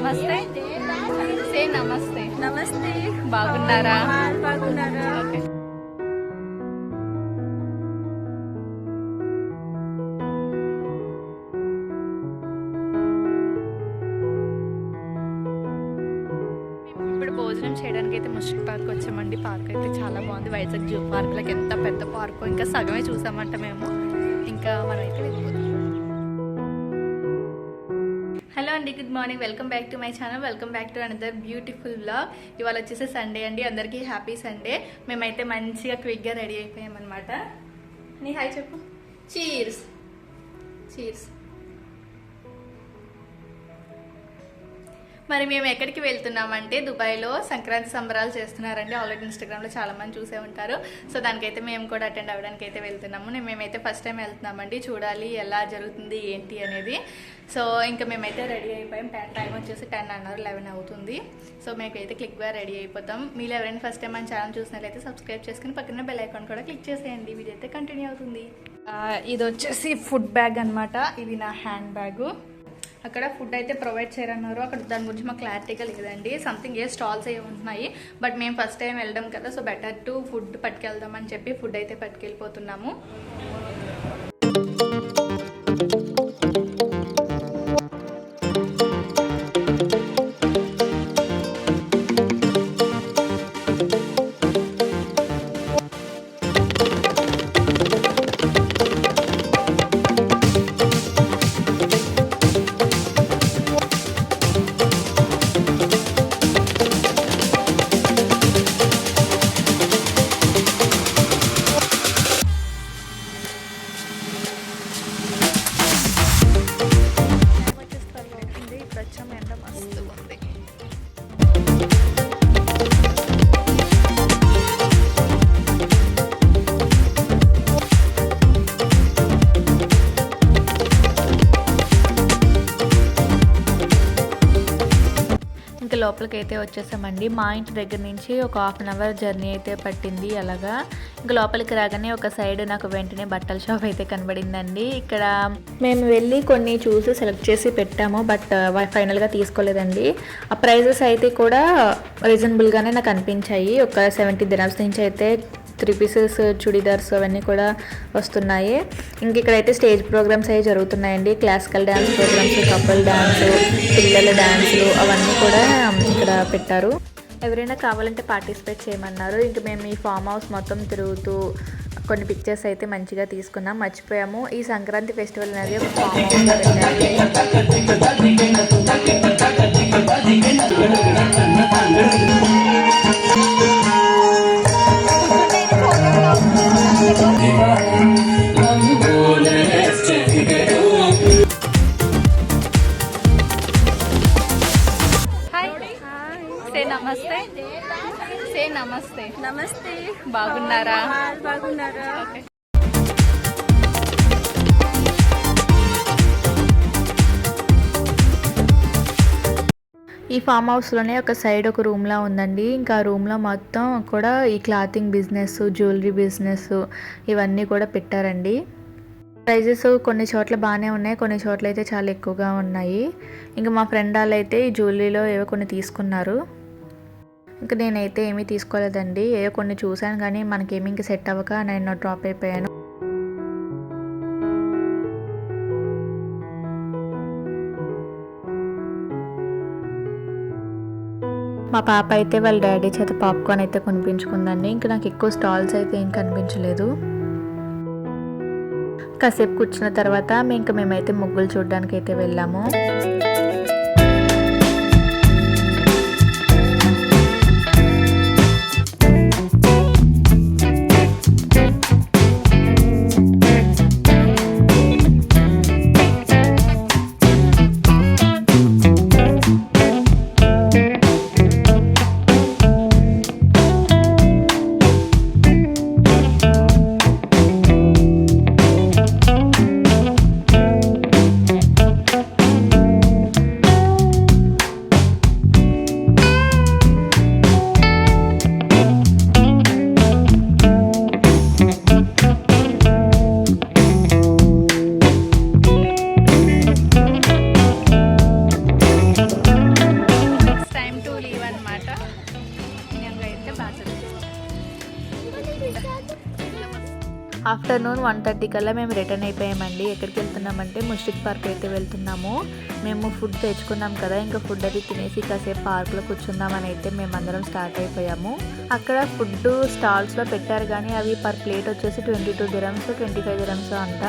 నమస్తే. సే నమస్తే. నమస్తే. బాగున్నారా? బాగున్నారా? ఓకే. ఇప్పుడు భోజనం చేయడానికి అయితే ముష్టి పార్క్ వచ్చామండి. పార్క్ అయితే చాలా బాగుంది. వైజాగ్ జూ పార్క్ లకి ఎంత పెద్ద పార్క్, ఇంకా సగమే చూసామంట మేము. ఇంకా మనమైతే వెళ్ళిపోతాం. హలో అండి, good morning. Welcome back to my channel. Welcome back to another beautiful vlog. ఇవాళ వచ్చేసి సండే అండి. అందరికీ హ్యాపీ సండే. మేమైతే మంచిగా క్విక్గా రెడీ అయిపోయామన్నమాట. నీ హాయ్ చెప్పు. చీర్స్. చీర్స్. మరి మేము ఎక్కడికి వెళ్తున్నామంటే దుబాయ్లో సంక్రాంతి సంబరాలు చేస్తున్నారండి. ఆల్రెడీ ఇన్స్టాగ్రామ్లో చాలా మంది చూసే ఉంటారు. సో దానికైతే మేము కూడా అటెండ్ అవ్వడానికి అయితే వెళ్తున్నాము. మేమైతే ఫస్ట్ టైం వెళ్తున్నామండి. చూడాలి ఎలా జరుగుతుంది ఏంటి అనేది. సో ఇంకా మేమైతే రెడీ అయిపోయాం. టైం వచ్చేసి 10 అన్నారు, 11 అవుతుంది. సో మేమైతే క్లిక్గా రెడీ అయిపోతాం. మీరు ఎవరైనా ఫస్ట్ టైం మన ఛానల్ చూసినట్లయితే సబ్స్క్రైబ్ చేసుకుని పక్కన బెల్ ఐకాన్ కూడా క్లిక్ చేసేయండి. వీడియో అయితే కంటిన్యూ అవుతుంది. ఇది వచ్చేసి ఫుడ్ బ్యాగ్ అనమాట. ఇది నా హ్యాండ్ బ్యాగు. అక్కడ ఫుడ్ అయితే ప్రొవైడ్ చేయరన్నారు. అక్కడ దాని గురించి మాకు క్లారిటీగా లేదండి. సంథింగ్ స్టాల్స్ అవి ఉంటున్నాయి. బట్ మేము ఫస్ట్ టైం వెళ్ళడం కదా, సో బెటర్ టు ఫుడ్ పట్టుకెళ్దామని చెప్పి ఫుడ్ అయితే పట్టుకెళ్ళిపోతున్నాము. ఎండ మస్తు ఉంది. ఇంకా లోపలికి అయితే వచ్చేసామండి. మా ఇంటి దగ్గర నుంచి ఒక 1/2 అవర్ జర్నీ అయితే పట్టింది. అలాగా ఇంకా లోపలికి రాగానే ఒక సైడ్ నాకు వెంటనే బట్టల షాప్ అయితే కనబడిందండి. ఇక్కడ మేము వెళ్ళి కొన్ని చూసి సెలెక్ట్ చేసి పెట్టాము. బట్ ఫైనల్గా తీసుకోలేదండి. ఆ ప్రైజెస్ అయితే కూడా రీజనబుల్గానే నాకు అనిపించాయి. ఒక 70 dirhams నుంచి అయితే 3 pieces చుడీదార్స్ అవన్నీ కూడా వస్తున్నాయి. ఇంక ఇక్కడైతే స్టేజ్ ప్రోగ్రామ్స్ అవి జరుగుతున్నాయండి. Classical dance programmes, couple dance, పిల్లల డ్యాన్సులు అవన్నీ కూడా ఇక్కడ పెట్టారు. ఎవరైనా కావాలంటే పార్టిసిపేట్ చేయమన్నారు. ఇంక మేము ఈ ఫామ్ హౌస్ మొత్తం తిరుగుతూ కొన్ని పిక్చర్స్ అయితే మంచిగా తీసుకున్నాం. మర్చిపోయాము, ఈ సంక్రాంతి ఫెస్టివల్ అనేది ఒక ఫామ్ హౌస్లో నమస్తే. సే నమస్తే. నమస్తే. బాగున్నారా? బాగున్నారా? ఓకే. ఈ ఫామ్ హౌస్లోనే ఒక సైడ్ ఒక రూమ్లా ఉందండి. ఇంకా ఆ రూమ్లో మొత్తం కూడా ఈ క్లాతింగ్ బిజినెస్, జ్యువెలరీ బిజినెస్ ఇవన్నీ కూడా పెట్టారండి. ప్రైజెస్ కొన్ని చోట్ల బాగానే ఉన్నాయి, కొన్ని చోట్ల అయితే చాలా ఎక్కువగా ఉన్నాయి. ఇంకా మా ఫ్రెండ్ వాళ్ళు అయితే ఈ జ్యువెలరీలో ఏవో కొన్ని తీసుకున్నారు. ఇంకా నేనైతే ఏమీ తీసుకోలేదండి. ఏవో కొన్ని చూశాను కానీ మనకేమీ ఇంకా సెట్ అవ్వక నేను డ్రాప్ అయిపోయాను. మా పాప అయితే వాళ్ళ డాడీ చేత పాప్కార్న్ అయితే కొనిపించుకుందండి. ఇంకా నాకు ఎక్కువ స్టాల్స్ అయితే ఏం కనిపించలేదు. కాసేపు కూర్చున్న తర్వాత మేమైతే ముగ్గులు చూడడానికి అయితే వెళ్ళాము. ఆఫ్టర్నూన్ 1:30 కల్లా మేము రిటర్న్ అయిపోయామండి. ఎక్కడికి వెళ్తున్నామంటే ముష్టిక్ పార్క్ అయితే వెళ్తున్నాము. మేము ఫుడ్ తెచ్చుకున్నాం కదా, ఇంకా ఫుడ్ అది తినేసి కాసేపు పార్క్లో కూర్చుందామని అయితే మేమందరం స్టార్ట్ అయిపోయాము. అక్కడ ఫుడ్ స్టాల్స్లో పెట్టారు కానీ అవి పర్ ప్లేట్ వచ్చేసి 22 dirhams 25 dirhams అంట.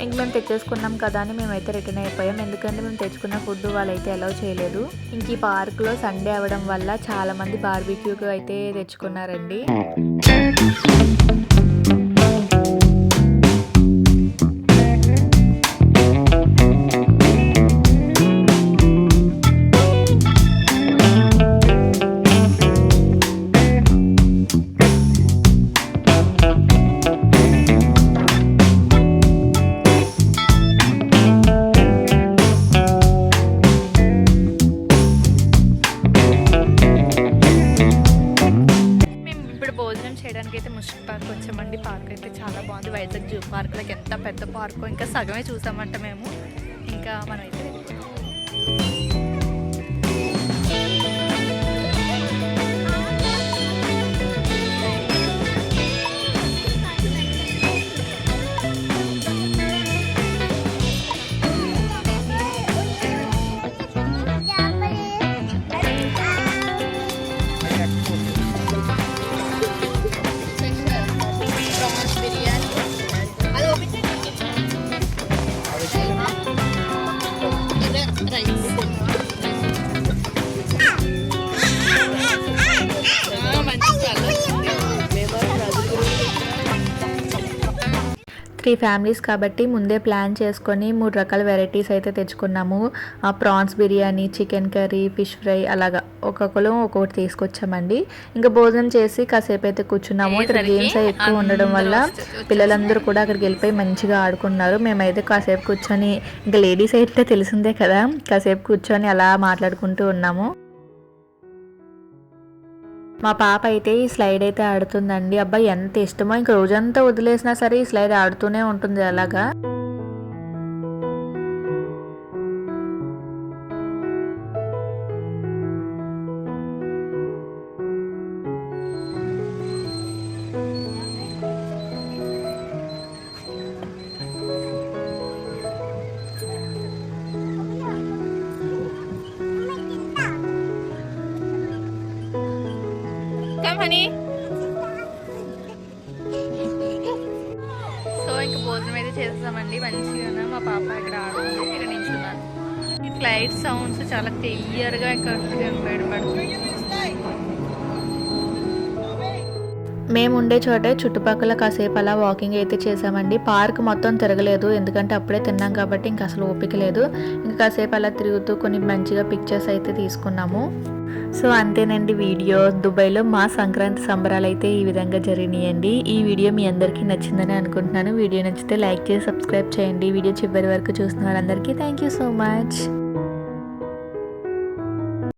ఇంక మేము తెచ్చేసుకున్నాం కదా అని మేమైతే రిటర్న్ అయిపోయాం. ఎందుకంటే మేము తెచ్చుకున్న ఫుడ్ వాళ్ళైతే అలౌ చేయలేదు. ఇంక ఈ పార్క్లో సండే అవ్వడం వల్ల చాలా మంది బార్బిక్యూకి అయితే తెచ్చుకున్నారండి. చేయడానికి అయితే ముష్టిక్ పార్క్ వచ్చామండి. పార్క్ అయితే చాలా బాగుంది. వైజాగ్ జూ పార్క్లోకి ఎంత పెద్ద పార్క్, ఇంకా సగమే చూసామంట మేము. ఇంకా మనం అయితే త్రీ ఫ్యామిలీస్ కాబట్టి ముందే ప్లాన్ చేసుకొని 3 రకాల వెరైటీస్ అయితే తెచ్చుకున్నాము. Prawns biryani, chicken curry, fish fry అలాగా ఒక్కొక్కరు ఒక్కొక్కటి తీసుకొచ్చామండి. ఇంకా భోజనం చేసి కాసేపు అయితే కూర్చున్నాము. ఇక్కడ గేమ్స్ ఎక్కువ ఉండడం వల్ల పిల్లలందరూ కూడా అక్కడికి వెళ్ళిపోయి మంచిగా ఆడుకున్నారు. మేమైతే కాసేపు కూర్చొని, ఇంకా లేడీస్ అయితే తెలిసిందే కదా, కాసేపు కూర్చొని అలా మాట్లాడుకుంటూ ఉన్నాము. మా పాప అయితే ఈ స్లైడ్ అయితే ఆడుతుందండి. అబ్బాయి ఎంత ఇష్టమో, ఇంక రోజంతా వదిలేసినా సరే ఈ స్లైడ్ ఆడుతూనే ఉంటుంది అలాగా. సో ఇంకా భోజనం అయితే చేస్తామండి. మంచిగా మా పాప ఇక్కడ ఆడుతుంది, ఇక్కడ నిల్చున్నాను. ఈ ఫ్లైట్ సౌండ్స్ చాలా క్లియర్గా ఇక్కడ బయటపడుతుంది. మేము ఉండే చోటే చుట్టుపక్కల కాసేపు అలా వాకింగ్ అయితే చేసామండి. పార్క్ మొత్తం తిరగలేదు, ఎందుకంటే అప్పుడే తిన్నాం కాబట్టి ఇంకా అసలు ఓపిక లేదు. ఇంకా కాసేపు అలా తిరుగుతూ కొన్ని మంచిగా పిక్చర్స్ అయితే తీసుకున్నాము. సో అంతేనండి వీడియో. దుబాయ్లో మా సంక్రాంతి సంబరాలు అయితే ఈ విధంగా జరిగినాయండి. ఈ వీడియో మీ అందరికీ నచ్చిందని అనుకుంటున్నాను. వీడియో నచ్చితే లైక్ చేసి సబ్స్క్రైబ్ చేయండి. వీడియో చివరి వరకు చూస్తున్న వాళ్ళందరికీ థ్యాంక్ యూ సో మచ్.